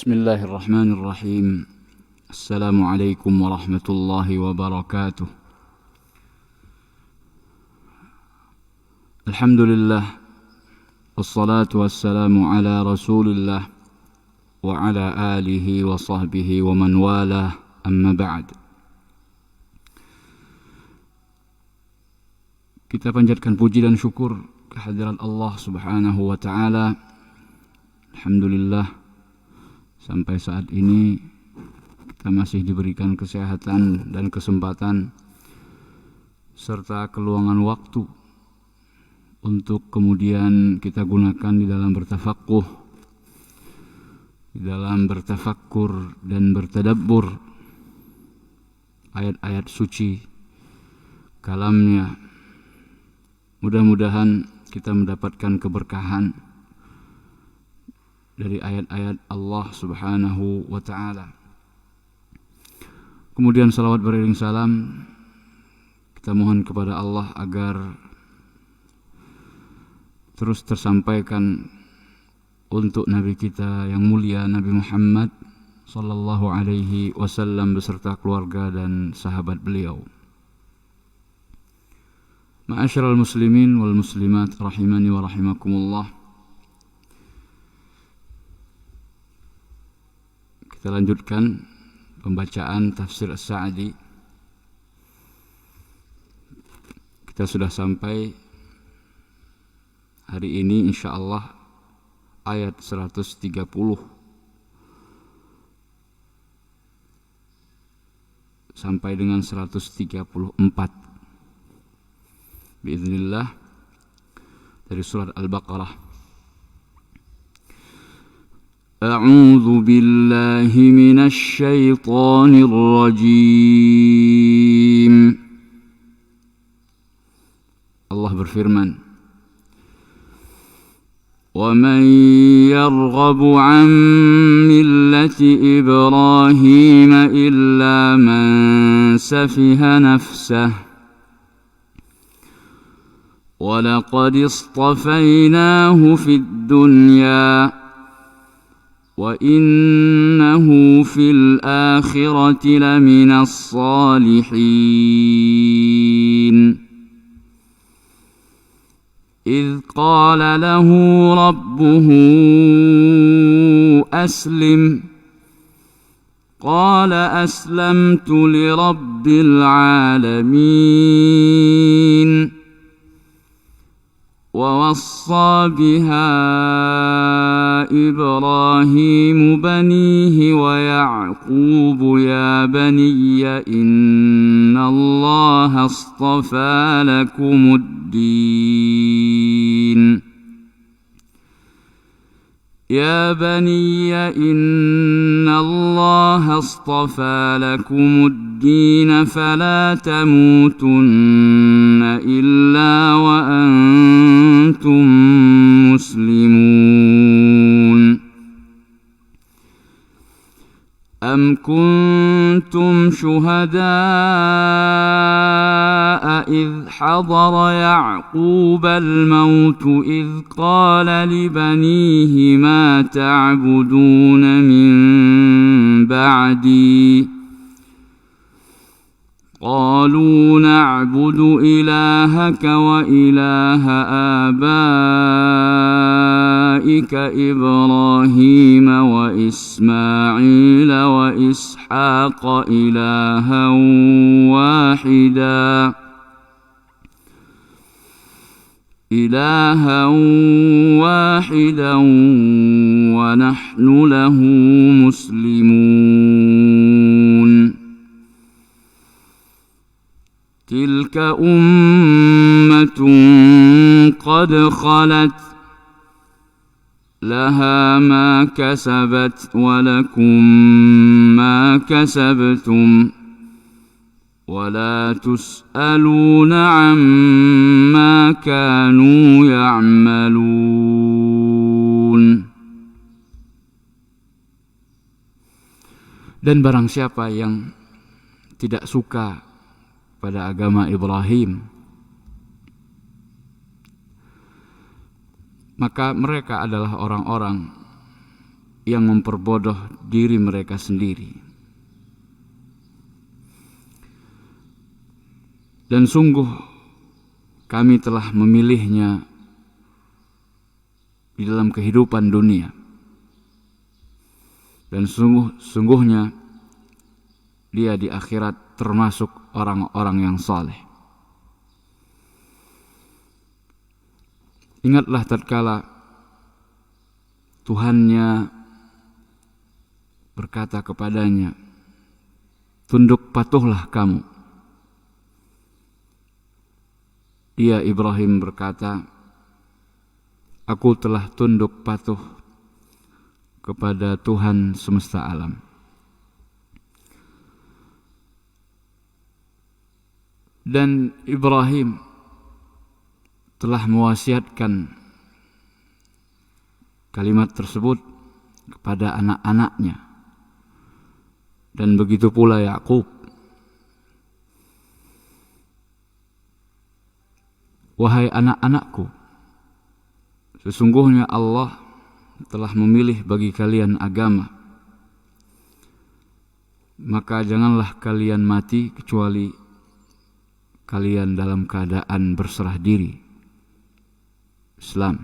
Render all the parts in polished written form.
Bismillahirrahmanirrahim. Assalamualaikum warahmatullahi wabarakatuh. Alhamdulillah, wassalatu wassalamu ala rasulillah wa ala alihi wa sahbihi wa man walah, amma ba'd. Kita panjatkan puji dan syukur kehadirat Allah subhanahu wa ta'ala. Alhamdulillah, sampai saat ini kita masih diberikan kesehatan dan kesempatan serta keluangan waktu untuk kemudian kita gunakan di dalam bertafaqquh, di dalam bertafakkur dan bertadabbur ayat-ayat suci kalamnya. Mudah-mudahan kita mendapatkan keberkahan dari ayat-ayat Allah subhanahu wa ta'ala. Kemudian salawat beriring salam kita mohon kepada Allah agar terus tersampaikan untuk Nabi kita yang mulia, Nabi Muhammad sallallahu alaihi wasallam beserta keluarga dan sahabat beliau. Ma'asyiral muslimin wal muslimat rahimani wa rahimakumullah. Kita lanjutkan pembacaan tafsir As-Sa'di. Kita sudah sampai hari ini insyaallah ayat 130 sampai dengan 134 biiznillah dari surat Al-Baqarah. A'udzu billahi minasy syaithanir rajim. Allah berfirman, "Wa man yarghabu 'an millati Ibrahim illa man safiha nafsahu wa laqad istafainahu fid dunya وَإِنَّهُ فِي الْآخِرَةِ لَمِنَ الصَّالِحِينَ إِذْ قَالَ لَهُ رَبُّهُ أَسْلِمْ قَالَ أَسْلَمْتُ لِرَبِّ الْعَالَمِينَ وَوَصَّى بِهَا إِبْرَاهِيمُ بَنِيهِ وَيَعْقُوبُ يَا بَنِيَّ إِنَّ اللَّهَ اصْطَفَى لَكُمُ الدِّينَ يَا بَنِيَّ إِنَّ اللَّهَ اصْطَفَى لَكُمُ الدِّينَ فَلَا تَمُوتُنَّ إِلَّا وَأَنْتُمْ مسلمون أم كنتم شهداء إذ حضر يعقوب الموت إذ قال لبنيه ما تعبدون من بعدي قالوا نعبد إلهك وإله آبائك إبراهيم وإسماعيل وإسحاق إلها واحدا ونحن له مسلمون تلك أمة قد خلت لها ما كسبت ولكم ما كسبتم ولا تسألون عما كانوا يعملون. Dan barang siapa yang tidak suka pada agama Ibrahim, maka mereka adalah orang-orang yang memperbodoh diri mereka sendiri. Dan sungguh kami telah memilihnya di dalam kehidupan dunia. Dan sungguhnya dia di akhirat termasuk orang-orang yang saleh. Ingatlah tatkala Tuhannya berkata kepadanya, tunduk patuhlah kamu. Dia Ibrahim berkata, aku telah tunduk patuh kepada Tuhan semesta alam. Dan Ibrahim telah mewasiatkan kalimat tersebut kepada anak-anaknya. Dan begitu pula Yakub. Wahai anak-anakku, sesungguhnya Allah telah memilih bagi kalian agama. Maka janganlah kalian mati kecuali kalian dalam keadaan berserah diri. Islam.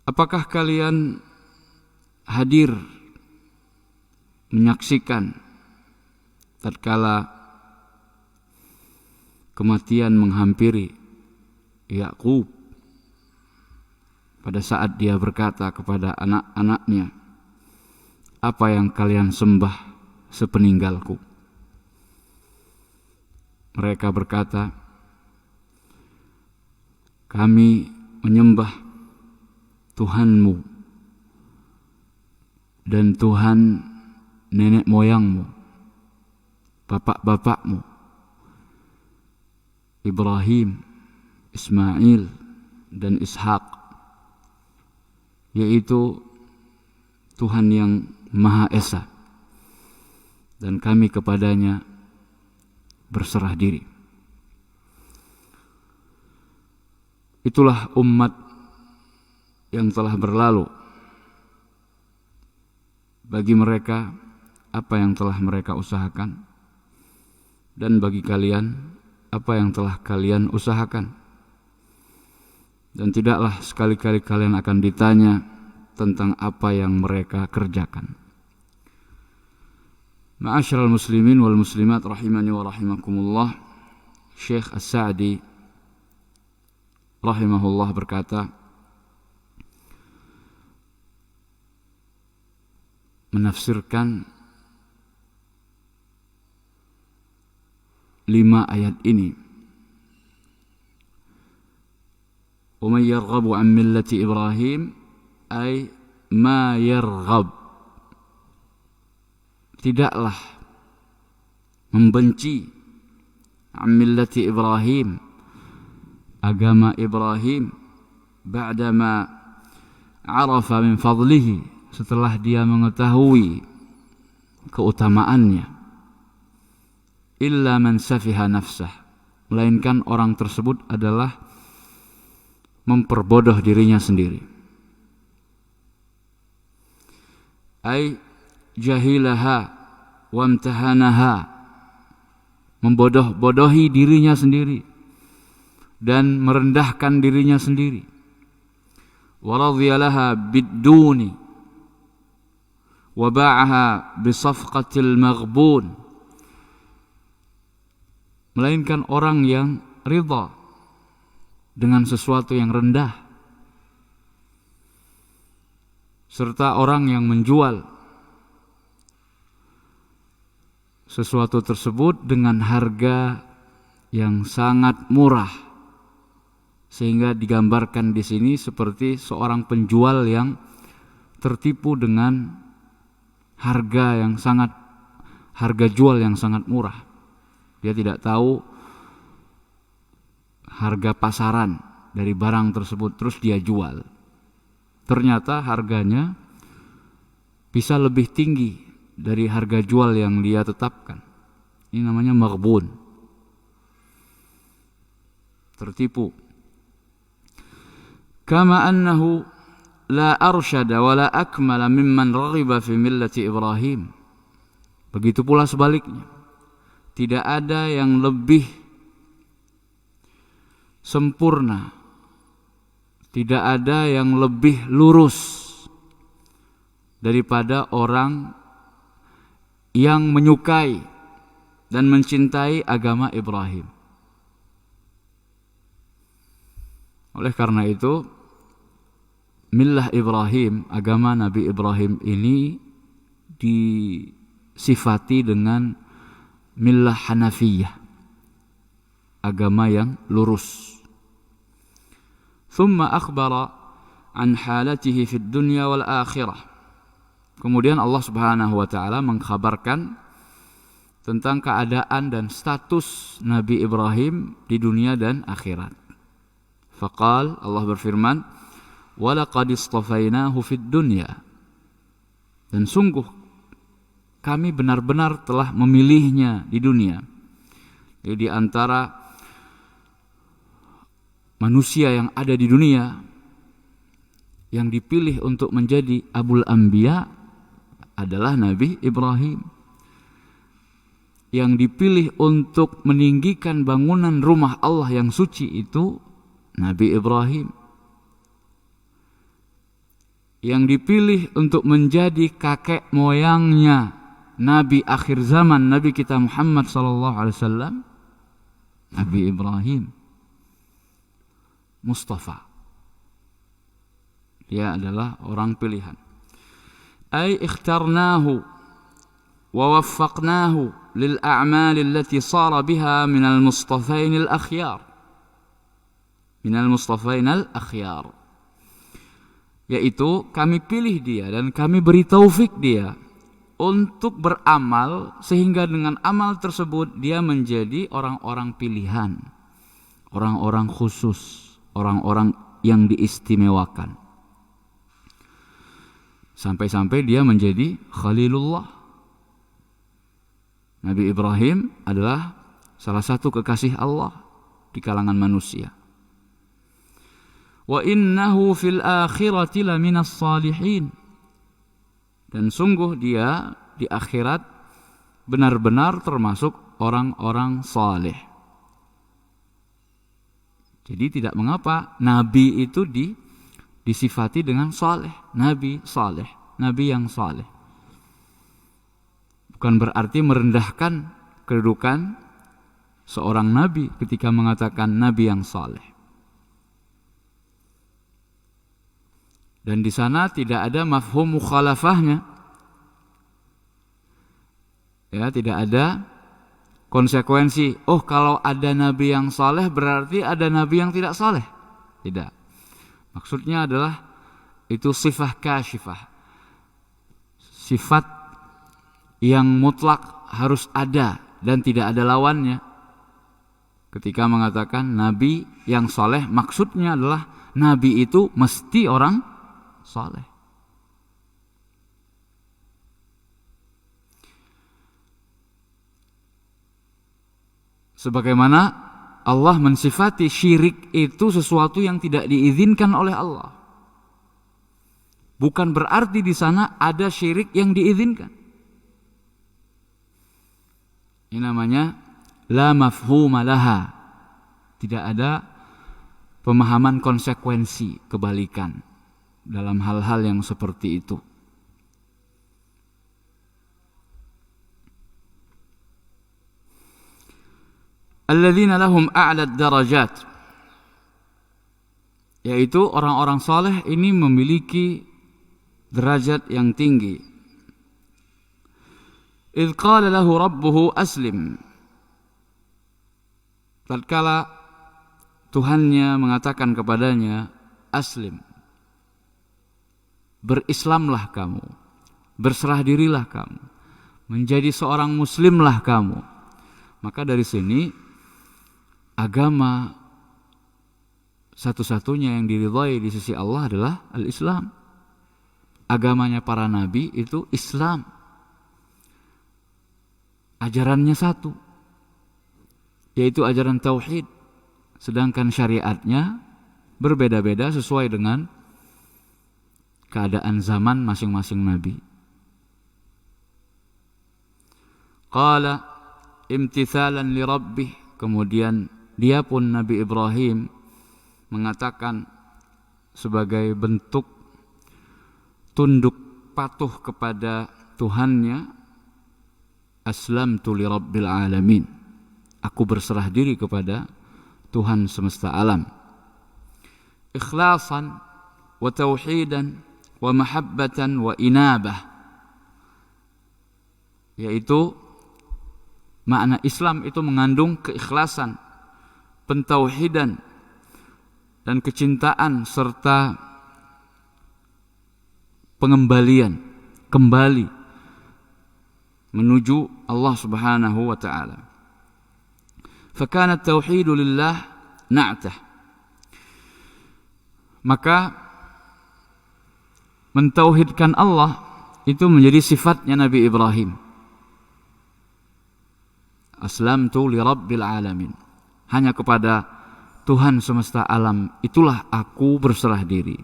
Apakah kalian hadir menyaksikan tatkala kematian menghampiri Yakub pada saat dia berkata kepada anak-anaknya, apa yang kalian sembah sepeninggalku? Mereka berkata, kami menyembah Tuhanmu dan Tuhan nenek moyangmu, bapak-bapakmu, Ibrahim, Ismail, dan Ishak, yaitu Tuhan yang Maha Esa, dan kami kepadanya berserah diri. Itulah umat yang telah berlalu. Bagi mereka, apa yang telah mereka usahakan, dan bagi kalian, apa yang telah kalian usahakan. Dan tidaklah sekali-kali kalian akan ditanya tentang apa yang mereka kerjakan. Ma'asyiral muslimin wal muslimat rahimani wa rahimakumullah. Syekh As-Sa'di rahimahullah berkata, menafsirkan 5 ayat ini. Wa man yarghabu an millati Ibrahim ay ma yarghab, tidaklah membenci millati Ibrahim, agama Ibrahim, ba'dama arafa min fadlihi, setelah dia mengetahui keutamaannya, illa man safiha nafsah, melainkan orang tersebut adalah memperbodoh dirinya sendiri. Ay jahilaha wamtahanaha, membodoh-bodohi dirinya sendiri dan merendahkan dirinya sendiri. Waradhiyalaha bidduni wa ba'aha bisafqatil maghbun, melainkan orang yang ridha dengan sesuatu yang rendah, serta orang yang menjual sesuatu tersebut dengan harga yang sangat murah, sehingga digambarkan di sini seperti seorang penjual yang tertipu dengan harga jual yang sangat murah. Dia tidak tahu harga pasaran dari barang tersebut, terus dia jual. Ternyata harganya bisa lebih tinggi dari harga jual yang dia tetapkan. Ini namanya maghbun, tertipu. Kama annahu la arsyada wa la akmala mimman raghiba fi millati Ibrahim. Begitu pula sebaliknya. Tidak ada yang lebih sempurna, tidak ada yang lebih lurus daripada orang yang menyukai dan mencintai agama Ibrahim. Oleh karena itu, millah Ibrahim, agama Nabi Ibrahim ini disifati dengan millah Hanafiyah, agama yang lurus. Thumma akhbara an halatihi fid dunya wal akhirah. Kemudian Allah Subhanahu wa taala mengkhabarkan tentang keadaan dan status Nabi Ibrahim di dunia dan akhirat. Faqal, Allah berfirman, walaqad istafainahu fid dunya, dan sungguh kami benar-benar telah memilihnya di dunia. Jadi di antara manusia yang ada di dunia, yang dipilih untuk menjadi Abul Anbiya adalah Nabi Ibrahim. Yang dipilih untuk meninggikan bangunan rumah Allah yang suci itu Nabi Ibrahim. Yang dipilih untuk menjadi kakek moyangnya Nabi akhir zaman, Nabi kita Muhammad sallallahu alaihi wasallam, Nabi Ibrahim Mustafa. Dia adalah orang pilihan. Ay ikhtarnahu wa waffaqnahu lil a'mal allati sara biha min al-mustafain al-akhyar. Min al-mustafain al-akhyar. Yaitu kami pilih dia dan kami beri taufik dia untuk beramal sehingga dengan amal tersebut dia menjadi orang-orang pilihan, orang-orang khusus, orang-orang yang diistimewakan. Sampai-sampai dia menjadi Khalilullah. Nabi Ibrahim adalah salah satu kekasih Allah di kalangan manusia. Wa innahu fil akhirati laminas salihin. Dan sungguh dia di akhirat benar-benar termasuk orang-orang saleh. Jadi tidak mengapa nabi itu disifati dengan saleh, nabi saleh, nabi yang saleh. Bukan berarti merendahkan kedudukan seorang nabi ketika mengatakan nabi yang saleh. Dan di sana tidak ada mafhum mukhalafahnya. Ya, tidak ada konsekuensi. Oh, kalau ada nabi yang saleh berarti ada nabi yang tidak saleh. Tidak. Maksudnya adalah itu sifat kasyifah. Sifat yang mutlak harus ada dan tidak ada lawannya. Ketika mengatakan nabi yang saleh, maksudnya adalah nabi itu mesti orang saleh. Sebagaimana Allah mensifati syirik itu sesuatu yang tidak diizinkan oleh Allah. Bukan berarti di sana ada syirik yang diizinkan. Ini namanya la mafhuma laha. Tidak ada pemahaman konsekuensi kebalikan dalam hal-hal yang seperti itu. Alladzina lahum a'la darajat, yaitu orang-orang saleh ini memiliki derajat yang tinggi. Idz qala lahu rabbuhu aslim, tatkala Tuhannya mengatakan kepadanya aslim, berislamlah kamu, berserah dirilah kamu, menjadi seorang muslimlah kamu. Maka dari sini agama satu-satunya yang diridhai di sisi Allah adalah al-Islam. Agamanya para nabi itu Islam. Ajarannya satu, yaitu ajaran tauhid. Sedangkan syariatnya berbeda-beda sesuai dengan keadaan zaman masing-masing nabi. Qala imtithalan li rabbih, kemudian dia pun Nabi Ibrahim mengatakan sebagai bentuk tunduk patuh kepada Tuhannya, aslamtu li rabbil alamin, aku berserah diri kepada Tuhan semesta alam. Ikhlasan wa tauhidan wa mahabbatan wa inabah, yaitu makna Islam itu mengandung keikhlasan, pentauhidan, dan kecintaan serta pengembalian, kembali menuju Allah Subhanahu wa taala. Fakana at-tauhidu lillah na'tah. Maka mentauhidkan Allah itu menjadi sifatnya Nabi Ibrahim. Aslamtu li rabbil alamin, hanya kepada Tuhan semesta alam itulah aku berserah diri,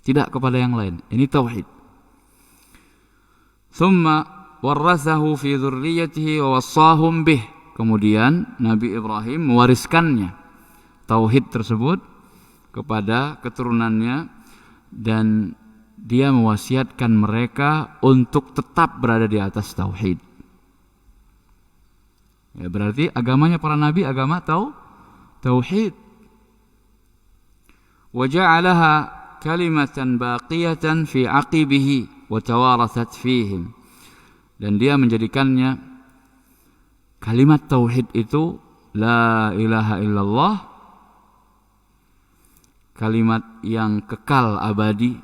tidak kepada yang lain. Ini tauhid. Thumma warathahu fi dzurriyyatihi wa wassahum bih, kemudian Nabi Ibrahim mewariskannya tauhid tersebut kepada keturunannya, dan dia mewasiatkan mereka untuk tetap berada di atas tauhid. Ya, berarti agamanya para nabi agama tauhid. Wa ja'alaha kalimatan baqiyatan fi aqibihi wa tawarathat fihim, dan dia menjadikannya kalimat tauhid itu la ilaha illallah, kalimat yang kekal abadi,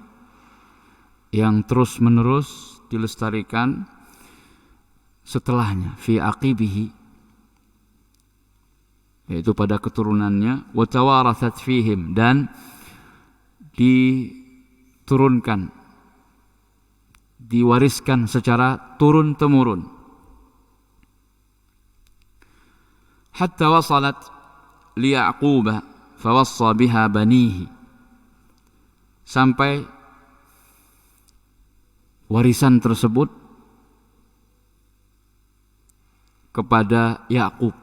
yang terus menerus dilestarikan setelahnya, fi aqibihi, yaitu pada keturunannya, wa tawarathat fihim, dan diturunkan, diwariskan secara turun-temurun, hatta wasalat li Ya'qub fawassa biha banihi, sampai warisan tersebut kepada Ya'qub,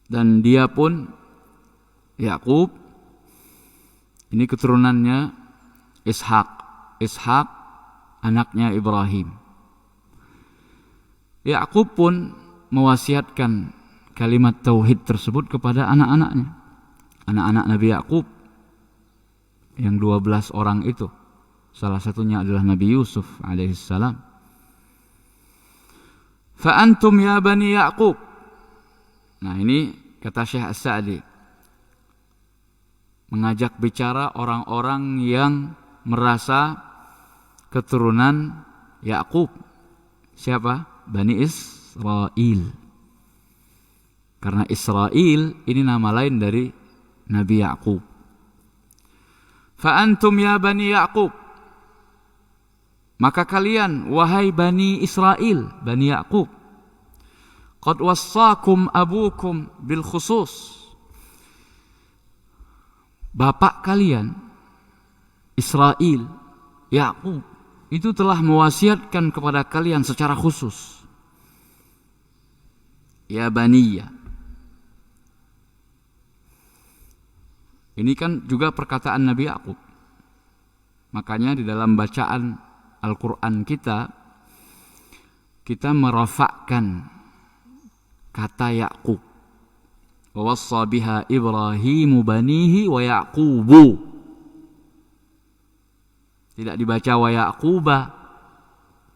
dan dia pun Ya'qub ini keturunannya Ishak anaknya Ibrahim. Ya'qub pun mewasiatkan kalimat tauhid tersebut kepada anak-anaknya, anak-anak Nabi Ya'qub yang 12 orang itu. Salah satunya adalah Nabi Yusuf alaihissalam. Fa antum ya bani Ya'qub. Nah, ini kata Syekh As-Sa'di mengajak bicara orang-orang yang merasa keturunan Ya'qub. Siapa? Bani Israel. Karena Israel ini nama lain dari Nabi Ya'qub. Fa antum ya bani Ya'qub, maka kalian wahai Bani Israel, Bani Ya'qub, qad wassakum abukum bil khusus, bapak kalian Israel, Ya'qub, itu telah mewasiatkan kepada kalian secara khusus, ya baniya. Ini kan juga perkataan Nabi Ya'qub. Makanya di dalam bacaan Al-Quran kita merafakkan kata Ya'qub. Wa wassa biha Ibrahimu banihi wa Ya'qubu. Tidak dibaca wa Ya'quba,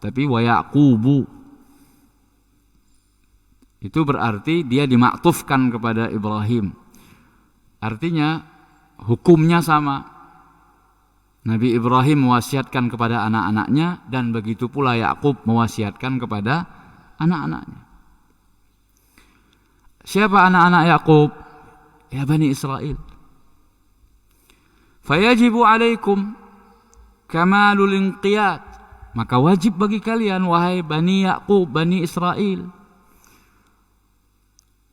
tapi wa Ya'qubu. Itu berarti dia dimaktufkan kepada Ibrahim. Artinya hukumnya sama. Nabi Ibrahim mewasiatkan kepada anak-anaknya, dan begitu pula Ya'qub mewasiatkan kepada anak-anaknya. Siapa anak-anak Ya'qub? Ya Bani Israel. Fayajibu alaikum kamalul inqiyad, maka wajib bagi kalian wahai Bani Ya'qub, Bani Israel,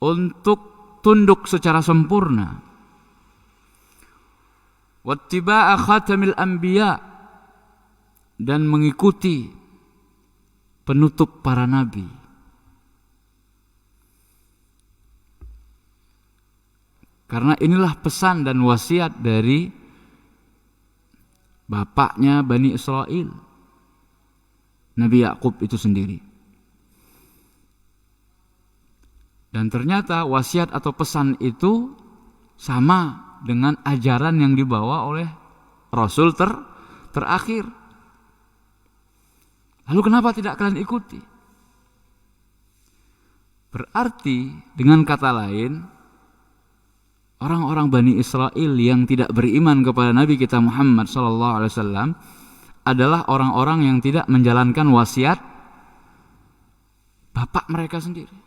untuk tunduk secara sempurna wattiba'a khatamil anbiya, dan mengikuti penutup para nabi. Karena inilah pesan dan wasiat dari bapaknya Bani Israel, Nabi Yakub itu sendiri. Dan ternyata wasiat atau pesan itu sama dengan ajaran yang dibawa oleh Rasul terakhir. Lalu kenapa tidak kalian ikuti? Berarti dengan kata lain, orang-orang Bani Israel yang tidak beriman kepada Nabi kita Muhammad SAW adalah orang-orang yang tidak menjalankan wasiat bapak mereka sendiri.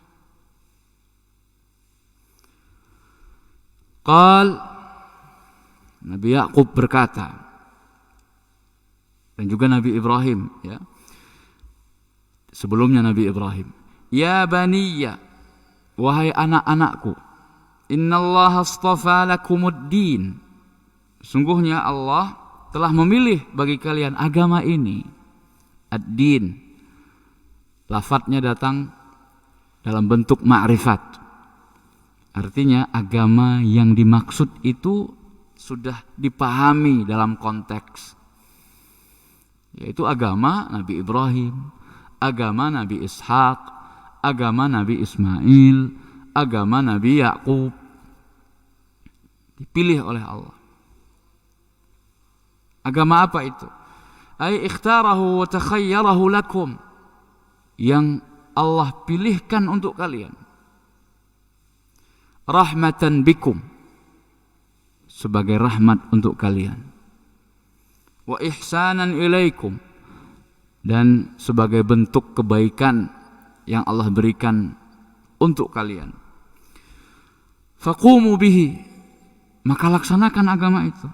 Nabi Yakub berkata, dan juga Nabi Ibrahim, ya, sebelumnya Nabi Ibrahim, ya baniya, wahai anak-anakku, innallaha astafa lakumuddin, sungguhnya Allah telah memilih bagi kalian agama ini. Ad-din, lafadznya datang dalam bentuk ma'rifat, artinya agama yang dimaksud itu sudah dipahami dalam konteks, yaitu agama Nabi Ibrahim, agama Nabi Ishak, agama Nabi Ismail, agama Nabi Yakub, dipilih oleh Allah. Agama apa itu? Ay ikhtarahu wa takhayyarahu lakum, yang Allah pilihkan untuk kalian. Rahmatan bikum, sebagai rahmat untuk kalian. Wa ihsanan ilaikum, dan sebagai bentuk kebaikan yang Allah berikan untuk kalian. Faqumu bihi, maka laksanakan agama itu.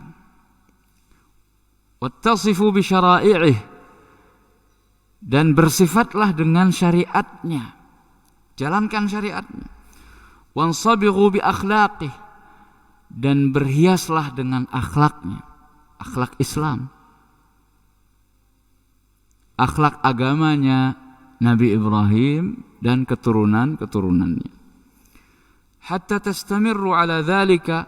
Wattasifu bi syara'i'ih, dan bersifatlah dengan syariatnya, jalankan syariatnya. Wansabighu bi akhlaqih, dan berhiaslah dengan akhlaknya, akhlak Islam, akhlak agamanya Nabi Ibrahim dan keturunan-keturunannya. Hatta tastamirru ala dhalika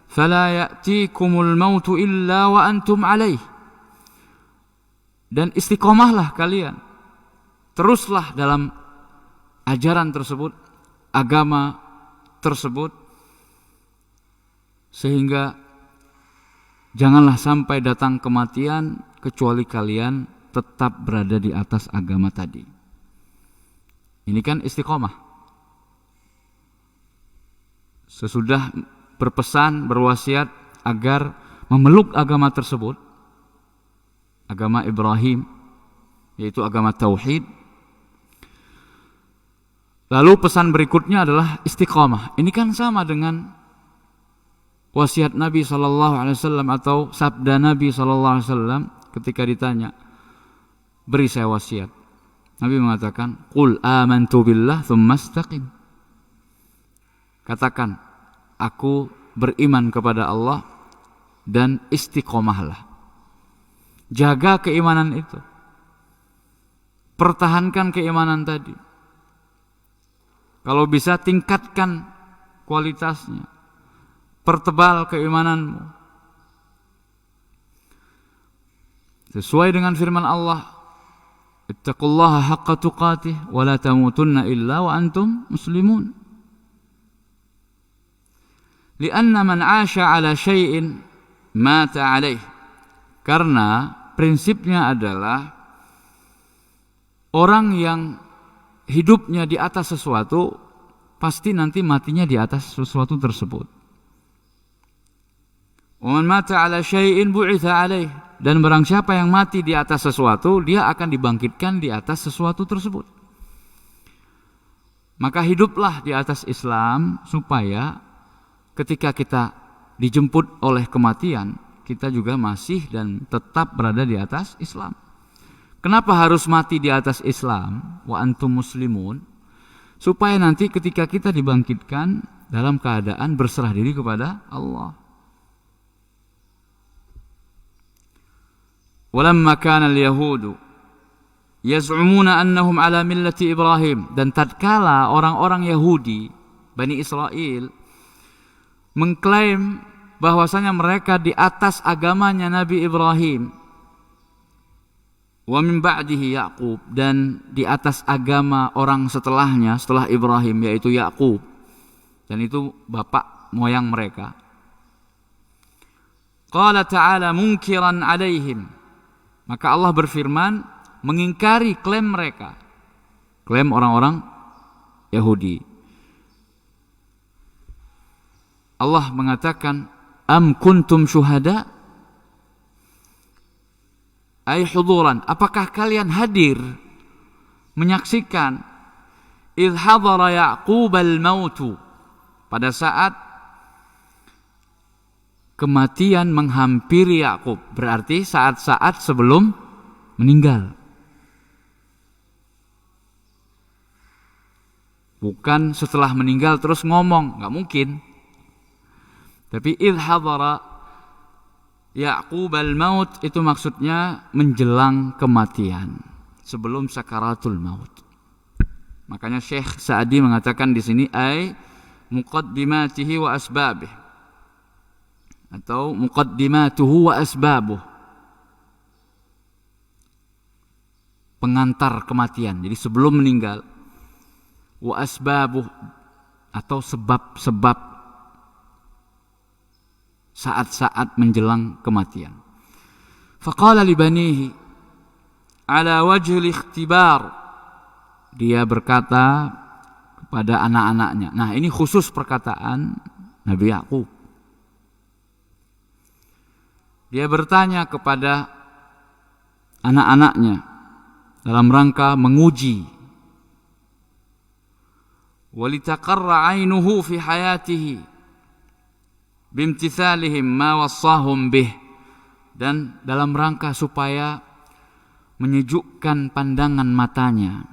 fala ya'tikumul mautu illa wa antum alaih, dan istiqomahlah kalian, teruslah dalam ajaran tersebut, agama tersebut, sehingga janganlah sampai datang kematian kecuali kalian tetap berada di atas agama tadi. Ini kan istiqomah. Sesudah berpesan, berwasiat agar memeluk agama tersebut, agama Ibrahim, yaitu agama tauhid. Lalu pesan berikutnya adalah istiqomah. Ini kan sama dengan wasiat Nabi SAW atau sabda Nabi SAW ketika ditanya, beri saya wasiat. Nabi mengatakan, qul amantu billah thumma istaqim. Katakan, aku beriman kepada Allah dan istiqomahlah. Jaga keimanan itu. Pertahankan keimanan tadi. Kalau bisa tingkatkan kualitasnya. Pertebal keimananmu. Sesuai dengan firman Allah, ittaqullaha haqqa tuqatih wa la tamutunna illa wa antum muslimun. Lianna man 'asha 'ala syai'in mata 'alaih. Karena prinsipnya adalah orang yang hidupnya di atas sesuatu pasti nanti matinya di atas sesuatu tersebut. Wa man mata 'ala syai'in bu'itsa 'alaih. Dan barang siapa yang mati di atas sesuatu, dia akan dibangkitkan di atas sesuatu tersebut. Maka hiduplah di atas Islam supaya ketika kita dijemput oleh kematian, kita juga masih dan tetap berada di atas Islam. Kenapa harus mati di atas Islam? Wa antum muslimun. Supaya nanti ketika kita dibangkitkan dalam keadaan berserah diri kepada Allah. Walamma kana al-yahudu yaz'umuna annahum ala millati Ibrahim, dan tatkala orang-orang Yahudi Bani Israel mengklaim bahwasanya mereka di atas agamanya Nabi Ibrahim, wa min ba'dihi Yaqub, dan di atas agama orang setelahnya, setelah Ibrahim, yaitu Yaqub, dan itu bapak moyang mereka. Qala ta'ala munkiran alaihim, maka Allah berfirman mengingkari klaim mereka, klaim orang-orang Yahudi. Allah mengatakan, am kuntum syuhada, ay huduran, apakah kalian hadir menyaksikan idh hadara Ya'qub al-mautu, pada saat kematian menghampiri Yakub, berarti saat-saat sebelum meninggal. Bukan setelah meninggal terus ngomong, nggak mungkin. Tapi idh hadara Ya'qub al-maut itu maksudnya menjelang kematian, sebelum sakaratul maut. Makanya Syekh Sa'di mengatakan di sini ay muqaddimatihi wa asbabih, atau muqaddimatuhu wa asbabuh, pengantar kematian, jadi sebelum meninggal. Wa asbabuh, atau sebab-sebab saat-saat menjelang kematian. Faqala li banihi ala wajhil ikhtibar, dia berkata kepada anak-anaknya. Nah, ini khusus perkataan Nabi Yakub. Dia bertanya kepada anak-anaknya dalam rangka menguji. Walitaqarra 'ainuhu fi hayatihi bimtithalihim ma wassahum bih, dan dalam rangka supaya menyejukkan pandangan matanya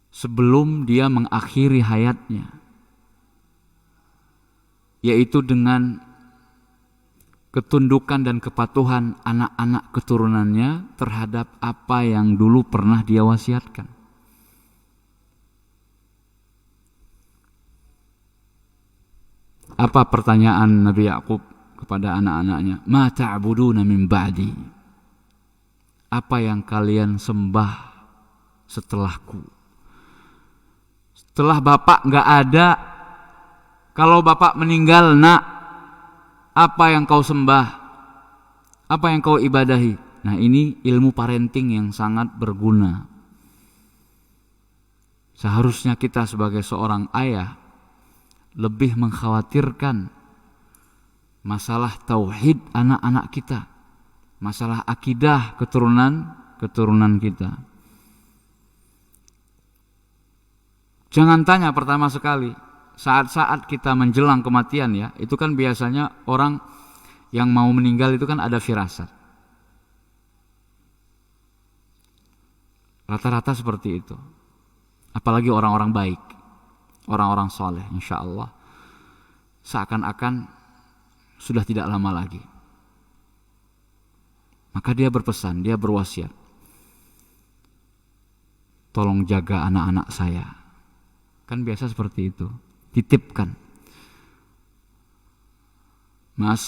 sebelum dia mengakhiri hayatnya, yaitu dengan ketundukan dan kepatuhan anak-anak keturunannya terhadap apa yang dulu pernah dia wasiatkan. Apa pertanyaan Nabi Yakub kepada anak-anaknya? Ma ta'buduna min ba'di, apa yang kalian sembah setelahku? Setelah bapak gak ada, kalau bapak meninggal, nak, apa yang kau sembah? Apa yang kau ibadahi? Nah, ini ilmu parenting yang sangat berguna. Seharusnya kita sebagai seorang ayah lebih mengkhawatirkan masalah tauhid anak-anak kita, masalah akidah keturunan kita. Jangan tanya pertama sekali saat-saat kita menjelang kematian, ya, itu kan biasanya orang yang mau meninggal itu kan ada firasat. Rata-rata seperti itu. Apalagi orang-orang baik, orang-orang soleh, insya Allah seakan-akan sudah tidak lama lagi. Maka dia berpesan, dia berwasiat, tolong jaga anak-anak saya. Kan biasa seperti itu, titipkan. Mas,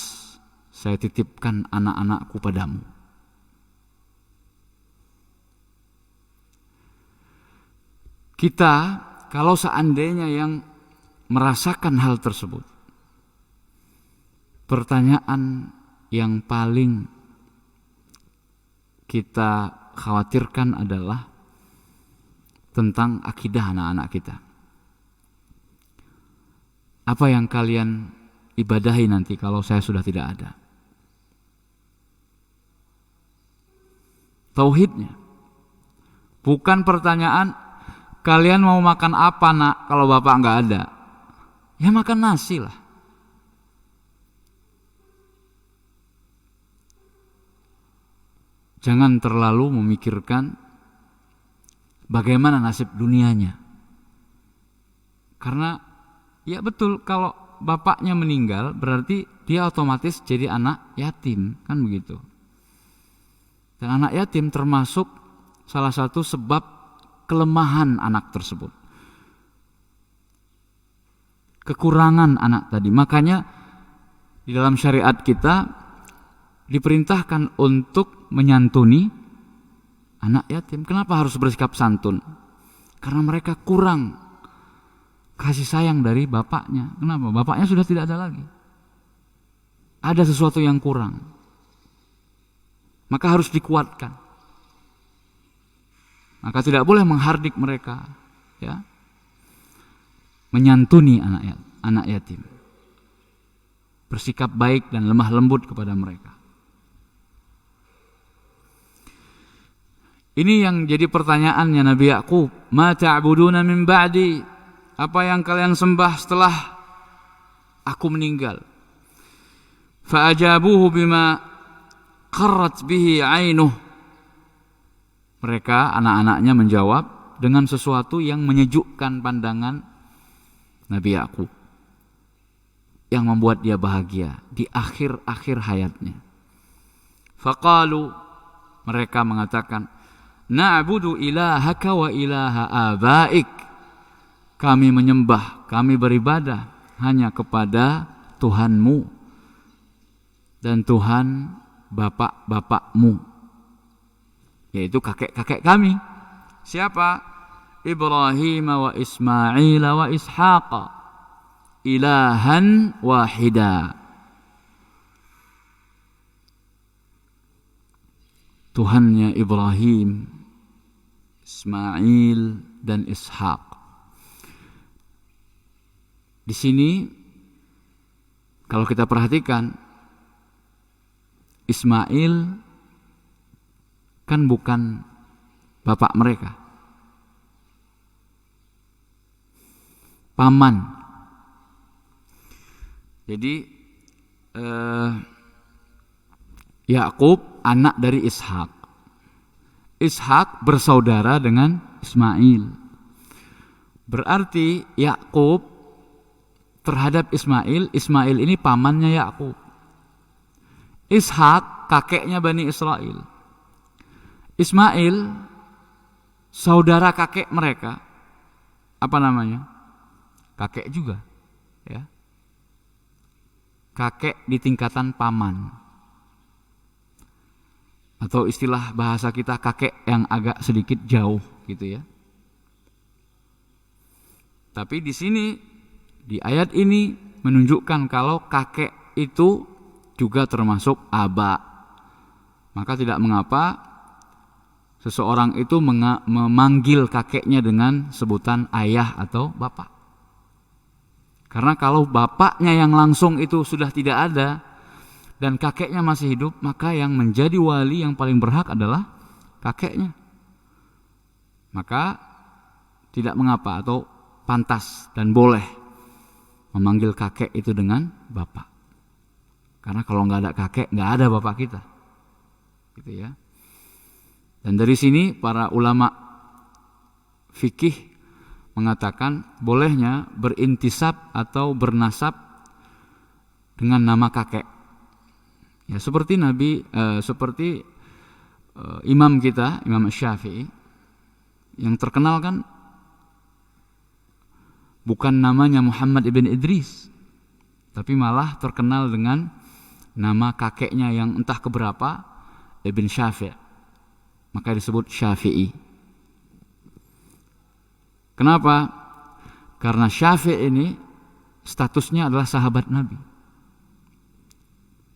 saya titipkan anak-anakku padamu. Kita kalau seandainya yang merasakan hal tersebut, pertanyaan yang paling kita khawatirkan adalah tentang akidah anak-anak kita. Apa yang kalian ibadahi nanti kalau saya sudah tidak ada? Tauhidnya. Bukan pertanyaan, kalian mau makan apa, nak, kalau bapak nggak ada? Ya makan nasi lah. Jangan terlalu memikirkan bagaimana nasib dunianya. Karena ya betul, kalau bapaknya meninggal berarti dia otomatis jadi anak yatim, kan begitu. Dan anak yatim termasuk salah satu sebab kelemahan anak tersebut, kekurangan anak tadi. Makanya di dalam syariat kita diperintahkan untuk menyantuni anak yatim. Kenapa harus bersikap santun? Karena mereka kurang kasih sayang dari bapaknya. Kenapa? Bapaknya sudah tidak ada lagi. Ada sesuatu yang kurang. Maka harus dikuatkan. Maka tidak boleh menghardik mereka, ya. Menyantuni anak yatim. Bersikap baik dan lemah lembut kepada mereka. Ini yang jadi pertanyaannya Nabi Yakub, "Ma ta'buduna min ba'di?" Apa yang kalian sembah setelah aku meninggal? Fa'ajabuhu bima qarrat bihi 'ainuh. Mereka anak-anaknya menjawab dengan sesuatu yang menyejukkan pandangan Nabi Yakub, yang membuat dia bahagia di akhir-akhir hayatnya. Faqalu, mereka mengatakan, "Na'budu ilahaka wa ilaha abaik." Kami menyembah, kami beribadah hanya kepada Tuhanmu dan Tuhan bapak-bapakmu, yaitu kakek-kakek kami. Siapa? Ibrahim wa Ismail wa Ishaq ilahan wahida. Tuhannya Ibrahim, Ismail dan Ishaq. Di sini kalau kita perhatikan, Ismail kan bukan bapak mereka, paman. Jadi Yakub anak dari Ishak. Ishak bersaudara dengan Ismail. Berarti Yakub terhadap Ismail, Ismail ini pamannya Yakub. Ishak kakeknya Bani Israel. Ismail saudara kakek mereka. Apa namanya? Kakek juga, ya. Kakek di tingkatan paman. Atau istilah bahasa kita kakek yang agak sedikit jauh gitu ya. Tapi di sini di ayat ini menunjukkan kalau kakek itu juga termasuk aba. Maka tidak mengapa seseorang itu memanggil kakeknya dengan sebutan ayah atau bapak. Karena kalau bapaknya yang langsung itu sudah tidak ada dan kakeknya masih hidup, maka yang menjadi wali yang paling berhak adalah kakeknya. Maka tidak mengapa atau pantas dan boleh memanggil kakek itu dengan bapak. Karena kalau nggak ada kakek, nggak ada bapak kita, gitu ya. Dan dari sini para ulama fikih mengatakan bolehnya berintisab atau bernasab dengan nama kakek. Ya seperti imam kita, Imam Syafi'i, yang terkenal kan bukan namanya Muhammad ibn Idris, tapi malah terkenal dengan nama kakeknya yang entah keberapa, Ibn Syafi'. Maka disebut Syafi'i. Kenapa? Karena Syafi' ini statusnya adalah sahabat Nabi.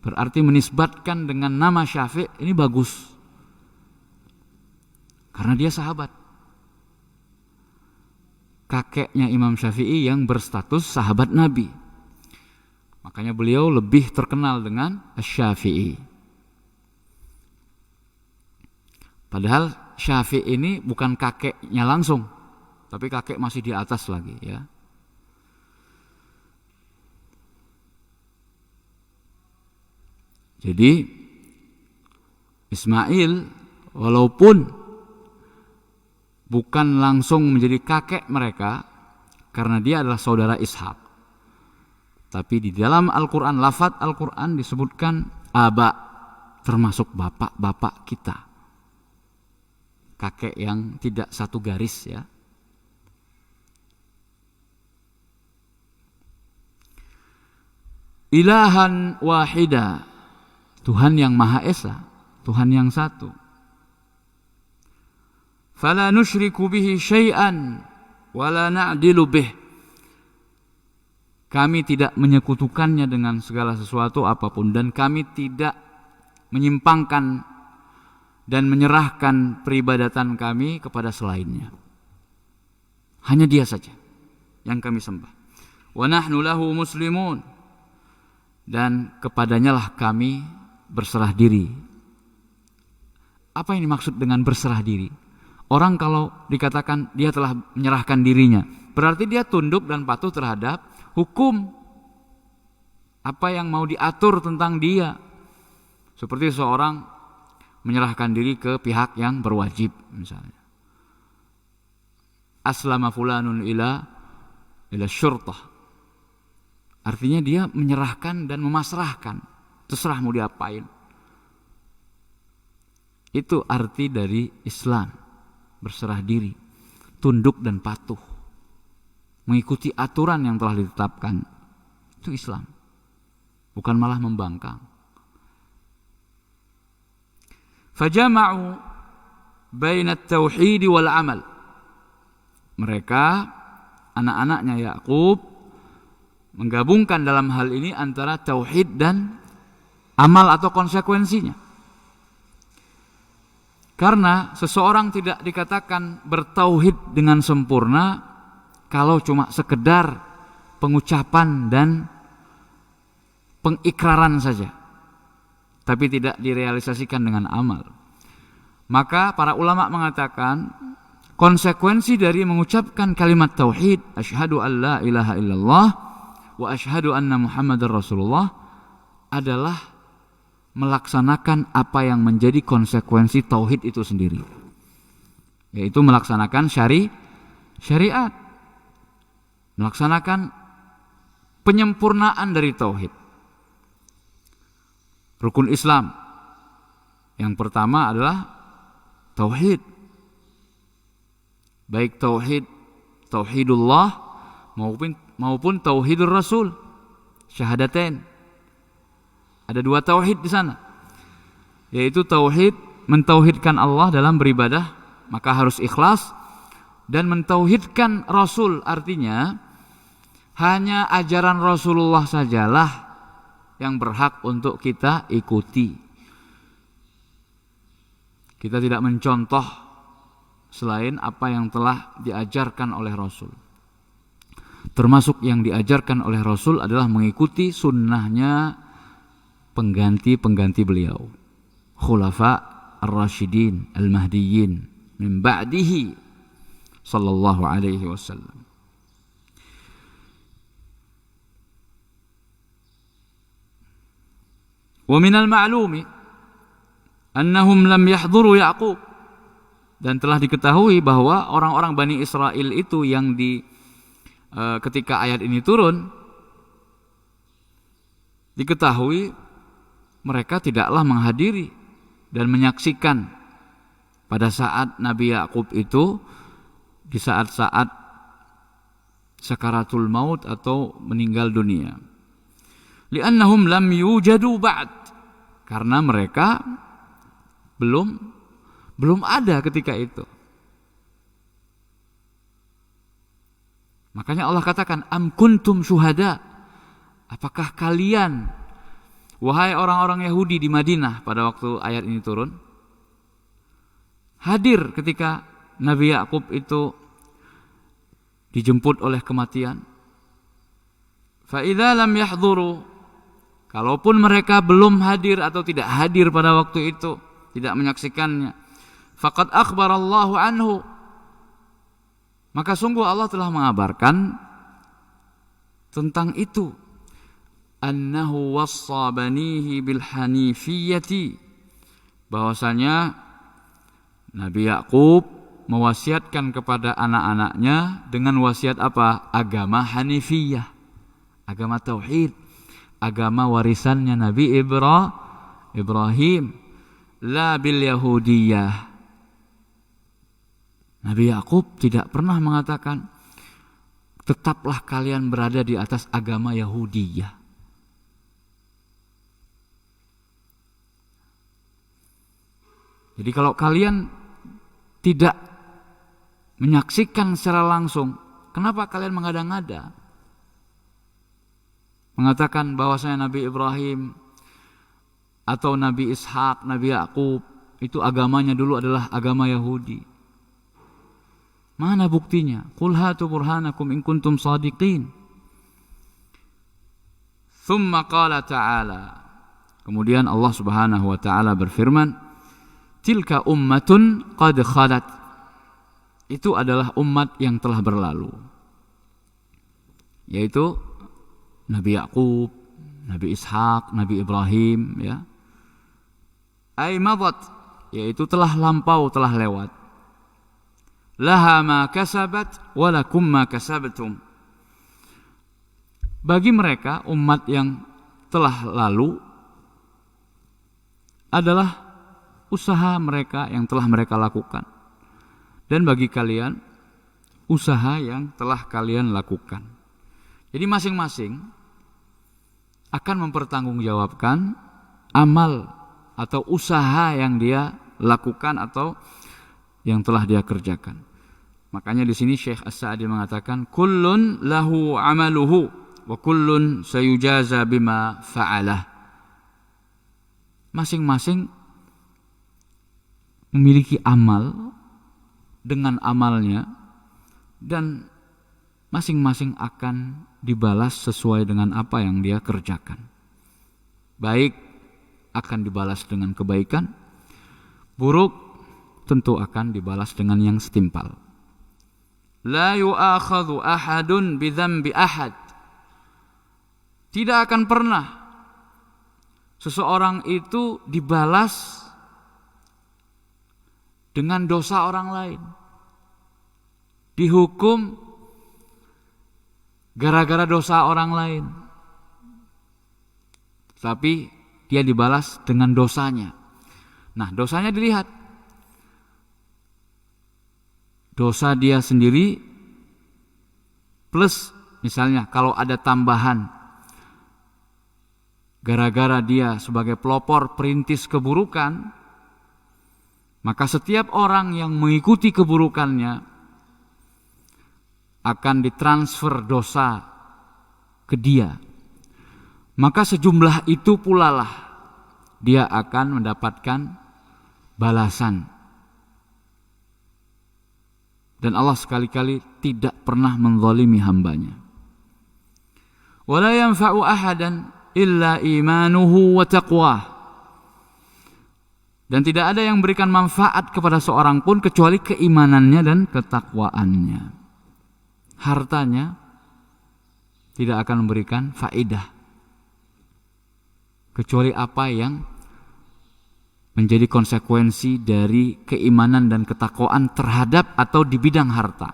Berarti menisbatkan dengan nama Syafi' ini bagus. Karena dia sahabat. Kakeknya Imam Syafi'i yang berstatus sahabat Nabi. Makanya beliau lebih terkenal dengan Asy-Syafi'i. Padahal Syafi'i ini bukan kakeknya langsung, tapi kakek masih di atas lagi, ya. Jadi Ismail walaupun bukan langsung menjadi kakek mereka karena dia adalah saudara Ishak, Tapi di dalam Al-Quran, lafaz Al-Quran disebutkan aba, termasuk bapak-bapak kita, kakek yang tidak satu garis ya. Ilahan wahida, Tuhan yang Maha Esa, Tuhan yang satu. Fala nusyriku bihi syai'an wala na'dilu bih. Kami tidak menyekutukannya dengan segala sesuatu apapun, dan kami tidak menyimpangkan dan menyerahkan peribadatan kami kepada selainnya. Hanya Dia saja yang kami sembah. Wa nahnu lahu muslimun, dan kepadanya lah kami berserah diri. Apa yang dimaksud dengan berserah diri? Orang kalau dikatakan dia telah menyerahkan dirinya, berarti dia tunduk dan patuh terhadap hukum, apa yang mau diatur tentang dia. Seperti seorang menyerahkan diri ke pihak yang berwajib, misalnya aslama fulanun ila syurtah, artinya dia menyerahkan dan memasrahkan, terserah mau diapain. Itu arti dari Islam, berserah diri, tunduk dan patuh, mengikuti aturan yang telah ditetapkan. Itu Islam, bukan malah membangkang. Fajama'u baina at-tauhid wal amal. Mereka, anak-anaknya Yakub, menggabungkan dalam hal ini antara tauhid dan amal atau konsekuensinya. Karena seseorang tidak dikatakan bertauhid dengan sempurna kalau cuma sekedar pengucapan dan pengikraran saja, tapi tidak direalisasikan dengan amal. Maka para ulama mengatakan konsekuensi dari mengucapkan kalimat tauhid, asyhadu an la ilaha illallah wa asyhadu anna muhammadar rasulullah, adalah melaksanakan apa yang menjadi konsekuensi tauhid itu sendiri, yaitu melaksanakan syariat, melaksanakan penyempurnaan dari tauhid. Rukun Islam yang pertama adalah tauhid, baik tauhidullah maupun tauhidur rasul, syahadatain. Ada dua tauhid di sana, yaitu tauhid mentauhidkan Allah dalam beribadah, maka harus ikhlas, dan mentauhidkan Rasul, artinya hanya ajaran Rasulullah sajalah yang berhak untuk kita ikuti. Kita tidak mencontoh selain apa yang telah diajarkan oleh Rasul. Termasuk yang diajarkan oleh Rasul adalah mengikuti sunnahnya pengganti-pengganti beliau, khulafa ar-rasyidin al-mahdiyyin min ba'dihi sallallahu alaihi wasallam. Wa minal ma'lumi annahum lam yahduru Yaqub, dan telah diketahui bahwa orang-orang Bani Israel itu yang ketika ayat ini turun, diketahui mereka tidaklah menghadiri dan menyaksikan pada saat Nabi Yakub itu di saat-saat sakaratul maut atau meninggal dunia. Li'annahum lam yujadu ba'd, karena mereka belum ada ketika itu. Makanya Allah katakan am kuntum syuhada, apakah kalian, wahai orang-orang Yahudi di Madinah pada waktu ayat ini turun, hadir ketika Nabi Yakub itu dijemput oleh kematian? Fa idza lam yahduru, kalaupun mereka belum hadir atau tidak hadir pada waktu itu, tidak menyaksikannya, faqad akhbarallahu anhu, maka sungguh Allah telah mengabarkan tentang itu. Annahu wassa banihi bil hanifiyyati, bahwasanya Nabi Yakub mewasiatkan kepada anak-anaknya dengan wasiat apa? Agama Hanifiyah, agama tauhid, agama warisannya Nabi Ibrahim, la bil yahudiyah. Nabi Yakub tidak pernah mengatakan tetaplah kalian berada di atas agama Yahudiyah. Jadi kalau kalian tidak menyaksikan secara langsung, kenapa kalian mengada-ngada? Mengatakan bahwasanya Nabi Ibrahim atau Nabi Ishak, Nabi Yakub itu agamanya dulu adalah agama Yahudi. Mana buktinya? Qul hatu burhanakum in kuntum shadiqin. Tsumma qala ta'ala. Kemudian Allah Subhanahu wa taala berfirman, tilka ummatun qad khalat. Itu adalah umat yang telah berlalu. Yaitu Nabi Yakub, Nabi Ishak, Nabi Ibrahim, ya. Ay madat, yaitu telah lampau, telah lewat. Laha ma kasabat wa lakum ma kasabtum. Bagi mereka umat yang telah lalu adalah usaha mereka yang telah mereka lakukan. Dan bagi kalian usaha yang telah kalian lakukan. Jadi masing-masing akan mempertanggungjawabkan amal atau usaha yang dia lakukan atau yang telah dia kerjakan. Makanya di sini Syekh As-Sa'di mengatakan kullun lahu amaluhu wa kullun sayujaza bima fa'alah. Masing-masing memiliki amal dengan amalnya dan masing-masing akan dibalas sesuai dengan apa yang dia kerjakan. Baik akan dibalas dengan kebaikan, buruk tentu akan dibalas dengan yang setimpal. La yu'akhadhu ahadun bidzambi ahad. Tidak akan pernah seseorang itu dibalas dengan dosa orang lain. Dihukum gara-gara dosa orang lain. Tapi dia dibalas dengan dosanya. Nah, dosanya dilihat. Dosa dia sendiri plus misalnya kalau ada tambahan gara-gara dia sebagai pelopor perintis keburukan, maka setiap orang yang mengikuti keburukannya akan ditransfer dosa ke dia. Maka sejumlah itu pula lah dia akan mendapatkan balasan. Dan Allah sekali-kali tidak pernah menzalimi hambanya. Wala yanfa'u ahadan illa imanuhu wa taqwah. Dan tidak ada yang berikan manfaat kepada seorang pun kecuali keimanannya dan ketakwaannya. Hartanya tidak akan memberikan faedah kecuali apa yang menjadi konsekuensi dari keimanan dan ketakwaan terhadap atau di bidang harta.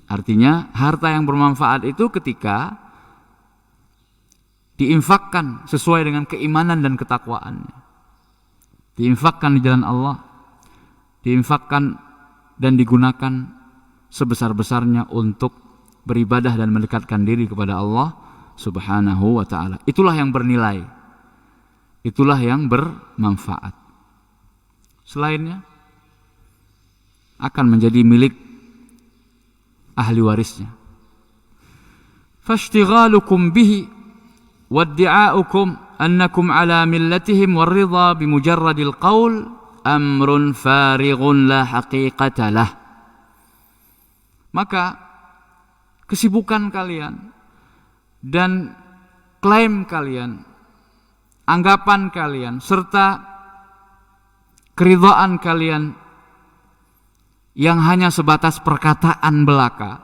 Artinya harta yang bermanfaat itu ketika diinfakkan sesuai dengan keimanan dan ketakwaannya. Diinfakkan di jalan Allah, diinfakkan dan digunakan sebesar-besarnya untuk beribadah dan mendekatkan diri kepada Allah Subhanahu wa ta'ala. Itulah yang bernilai. Itulah yang bermanfaat. Selainnya akan menjadi milik ahli warisnya. Fashtighalukum bihi waddi'a'ukum annakum ala millatihim warridha bimujarradil qaul amrun farighun la haqiqata lah. Maka kesibukan kalian dan klaim kalian, anggapan kalian serta keridhaan kalian yang hanya sebatas perkataan belaka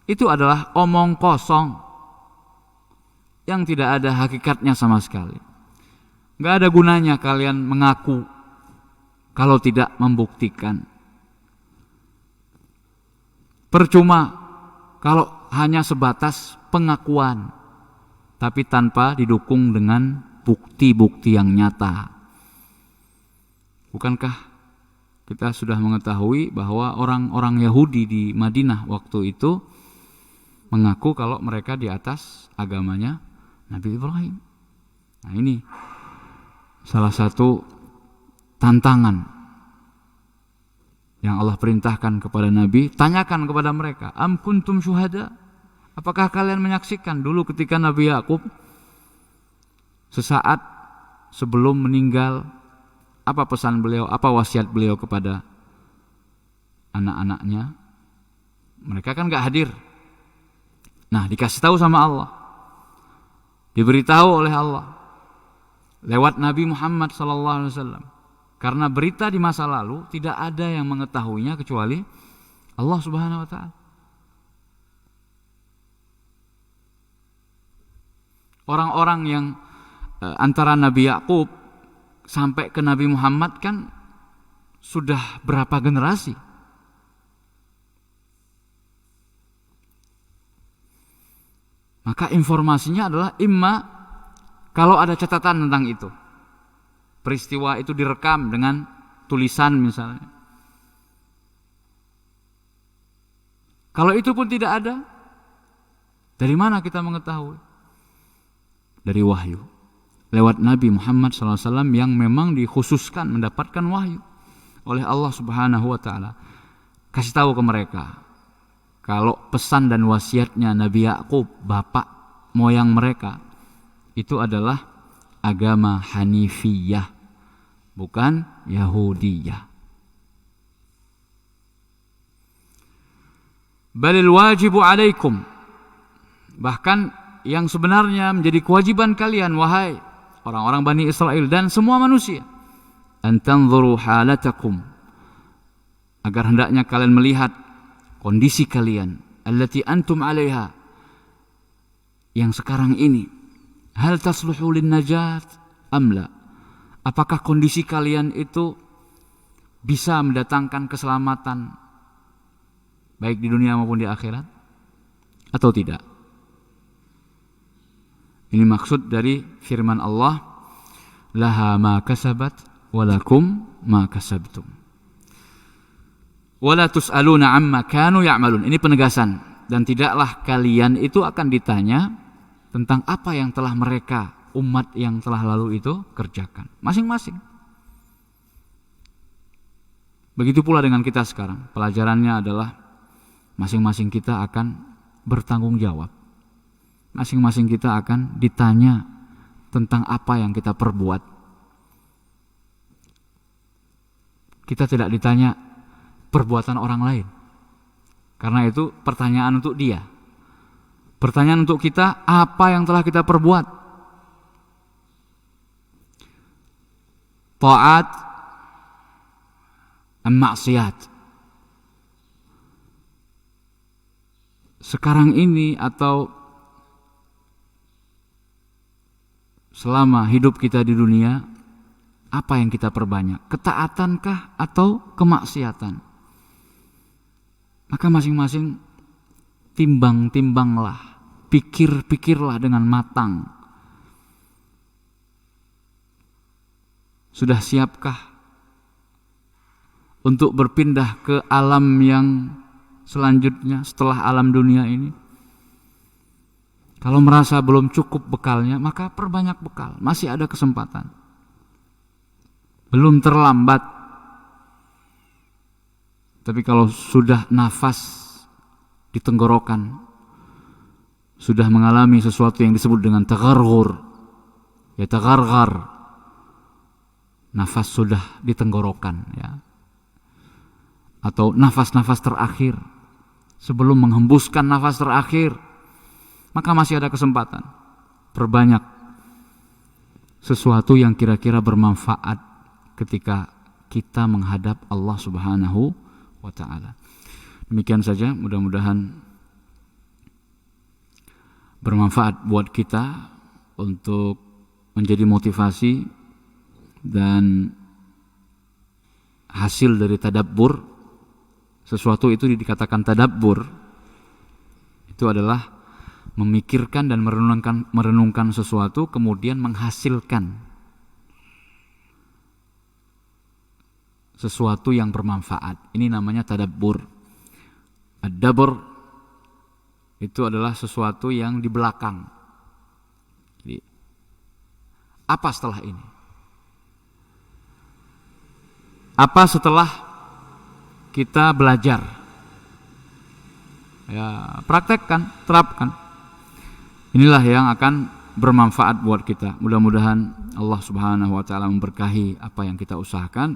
itu adalah omong kosong yang tidak ada hakikatnya sama sekali. Gak ada gunanya kalian mengaku kalau tidak membuktikan. Percuma kalau hanya sebatas pengakuan, tapi tanpa didukung dengan bukti-bukti yang nyata. Bukankah kita sudah mengetahui bahwa orang-orang Yahudi di Madinah waktu itu mengaku kalau mereka di atas agamanya Nabi Ibrahim. Nah, ini salah satu tantangan yang Allah perintahkan kepada Nabi, tanyakan kepada mereka, am kuntum syuhada? Apakah kalian menyaksikan dulu ketika Nabi Yakub sesaat sebelum meninggal, apa pesan beliau, apa wasiat beliau kepada anak-anaknya? Mereka kan gak hadir. Nah, dikasih tahu sama Allah, diberitahu oleh Allah lewat Nabi Muhammad SAW. Karena berita di masa lalu tidak ada yang mengetahuinya kecuali Allah Subhanahu wa Ta'ala. Orang-orang yang antara Nabi Yakub sampai ke Nabi Muhammad kan sudah berapa generasi? Maka informasinya adalah kalau ada catatan tentang itu, peristiwa itu direkam dengan tulisan misalnya. Kalau itu pun tidak ada, dari mana kita mengetahui? Dari wahyu, lewat Nabi Muhammad SAW yang memang dikhususkan mendapatkan wahyu oleh Allah Subhanahu wa Ta'ala. Kasih tahu ke mereka kalau pesan dan wasiatnya Nabi Yakub, bapak moyang mereka, itu adalah agama Hanifiyah, bukan Yahudiyah. Balil wajibu alaikum, bahkan yang sebenarnya menjadi kewajiban kalian wahai orang-orang Bani Israel dan semua manusia, an tanzuru halatakum, agar hendaknya kalian melihat kondisi kalian, allati antum 'alaiha, yang sekarang ini, hal tasluhu lin najat amla, apakah kondisi kalian itu bisa mendatangkan keselamatan baik di dunia maupun di akhirat atau tidak? Ini maksud dari firman Allah, laha ma kasabat walakum ma kasabtum wala tus'aluna amma kanu ya'malun. Ini penegasan, dan tidaklah kalian itu akan ditanya tentang apa yang telah mereka, umat yang telah lalu itu kerjakan masing-masing. Begitu pula dengan kita sekarang. Pelajarannya adalah masing-masing kita akan bertanggung jawab. Masing-masing kita akan ditanya tentang apa yang kita perbuat. Kita tidak ditanya perbuatan orang lain, karena itu pertanyaan untuk dia. Pertanyaan untuk kita, apa yang telah kita perbuat? Ta'at dan maksiat. Sekarang ini atau selama hidup kita di dunia, apa yang kita perbanyak? Ketaatankah atau kemaksiatan? Maka masing-masing timbang-timbanglah, pikir-pikirlah dengan matang. Sudah siapkah untuk berpindah ke alam yang selanjutnya setelah alam dunia ini? Kalau merasa belum cukup bekalnya, maka perbanyak bekal, masih ada kesempatan. Belum terlambat. Tapi kalau sudah nafas di tenggorokan, sudah mengalami sesuatu yang disebut dengan tagharghur, ya tagharghar, nafas sudah di tenggorokan, ya, atau nafas-nafas terakhir, sebelum menghembuskan nafas terakhir, maka masih ada kesempatan. Perbanyak sesuatu yang kira-kira bermanfaat ketika kita menghadap Allah Subhanahu wa Ta'ala. Demikian saja, mudah-mudahan bermanfaat buat kita untuk menjadi motivasi dan hasil dari tadabbur. Sesuatu itu dikatakan tadabbur, itu adalah memikirkan dan merenungkan sesuatu kemudian menghasilkan sesuatu yang bermanfaat. Ini namanya tadabbur. Ad-dabur itu adalah sesuatu yang di belakang. Jadi, apa setelah ini? Apa setelah kita belajar? Ya, praktekkan, terapkan. Inilah yang akan bermanfaat buat kita. Mudah-mudahan Allah Subhanahu wa taala memberkahi apa yang kita usahakan.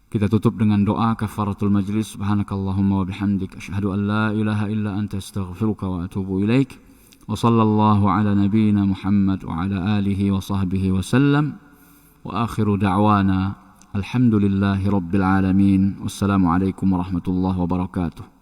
Kita tutup dengan doa kafaratul majlis. Subhanakallahumma wa bihamdik asyhadu an la ilaha illa anta astaghfiruka wa atubu ilaik. Wa sallallahu ala nabiyyina Muhammad wa ala alihi wa sahbihi wa sallam. Wa akhiru da'wana alhamdulillahi rabbil alamin. Wassalamu alaikum warahmatullahi wabarakatuh.